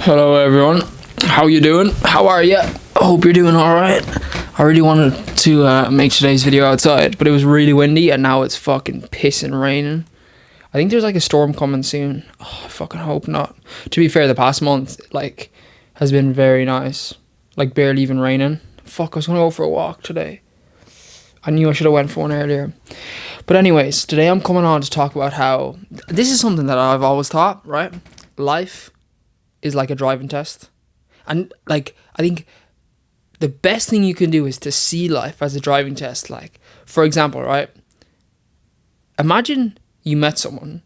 Hello everyone, how you doing? How are you? I hope you're doing alright. I really wanted to make today's video outside, but it was really windy and now it's fucking pissing raining. I think there's like a storm coming soon. Oh, I fucking hope not. To be fair, the past month has been very nice. Like barely even raining. Fuck, I was gonna go for a walk today. I knew I should have went for one earlier. But anyways, today I'm coming on to talk about how this is something that I've always thought, right? Life is like a driving test. And like I think the best thing you can do is to see life as a driving test. Like, for example, right? Imagine you met someone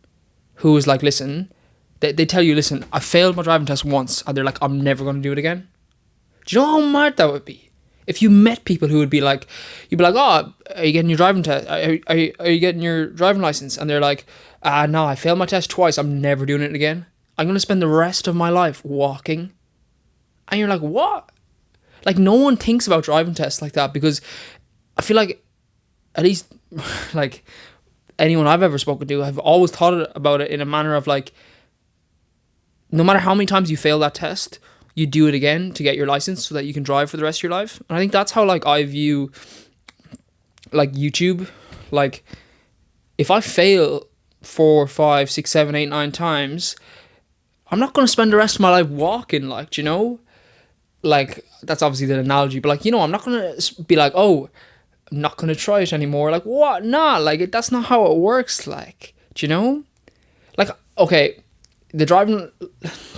who was like, listen, they tell you, listen, I failed my driving test once, and they're like, I'm never gonna do it again. Do you know how mad that would be? If you met people who would be like, you'd be like, oh, are you getting your driving test? Are you getting your driving license? And they're like, no, I failed my test twice. I'm never doing it again. I'm going to spend the rest of my life walking. And you're like, what? Like, no one thinks about driving tests like that, because I feel like, at least, like, anyone I've ever spoken to have always thought about it in a manner of like, no matter how many times you fail that test, you do it again to get your license so that you can drive for the rest of your life. And I think that's how like I view like YouTube. Like, if I fail 4, 5, 6, 7, 8, 9 times, I'm not going to spend the rest of my life walking, like, do you know? Like, that's obviously the analogy, but like, you know, I'm not going to be like, oh, I'm not going to try it anymore. Like, what? Nah, like, that's not how it works, like, do you know? Like, okay, the driving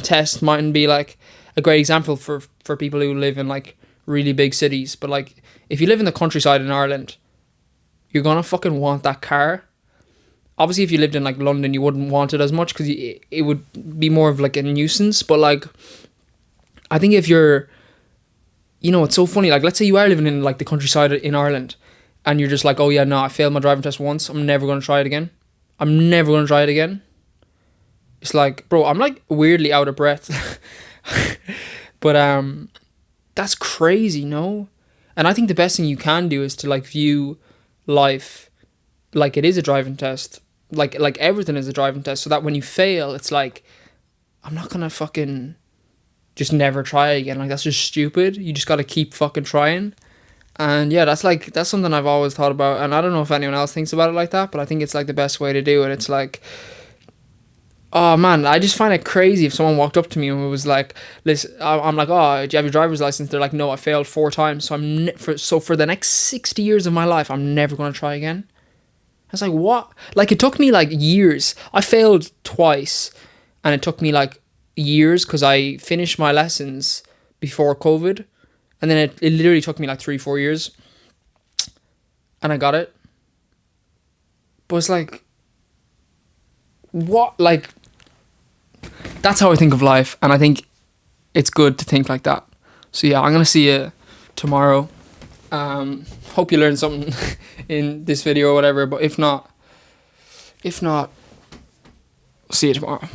test mightn't be like a great example for people who live in like really big cities, but like, if you live in the countryside in Ireland, you're going to fucking want that car. Obviously, if you lived in like London, you wouldn't want it as much because it would be more of like a nuisance. But like, I think if you're, you know, it's so funny. Like, let's say you are living in like the countryside in Ireland, and you're just like, oh yeah, no, I failed my driving test once. I'm never going to try it again. I'm never going to try it again. It's like, bro, I'm like weirdly out of breath. But that's crazy, no? And I think the best thing you can do is to like view life like it is a driving test. Like everything is a driving test, so that when you fail, it's like, I'm not gonna fucking just never try again. Like, that's just stupid. You just gotta keep fucking trying. And yeah, that's something I've always thought about, and I don't know if anyone else thinks about it like that, but I think it's like the best way to do it. It's like, oh man, I just find it crazy if someone walked up to me and was like, listen, I'm like, oh, do you have your driver's license? They're like, no, I failed 4 times, so for the next 60 years of my life, I'm never gonna try again. I was like, what? Like, it took me like years. I failed twice, and it took me like years because I finished my lessons before COVID, and then it literally took me like 3-4 years, and I got it. But it's like, what? Like, that's how I think of life, and I think it's good to think like that. So yeah, I'm gonna see you tomorrow. Hope you learned something in this video or whatever, but if not, see you tomorrow.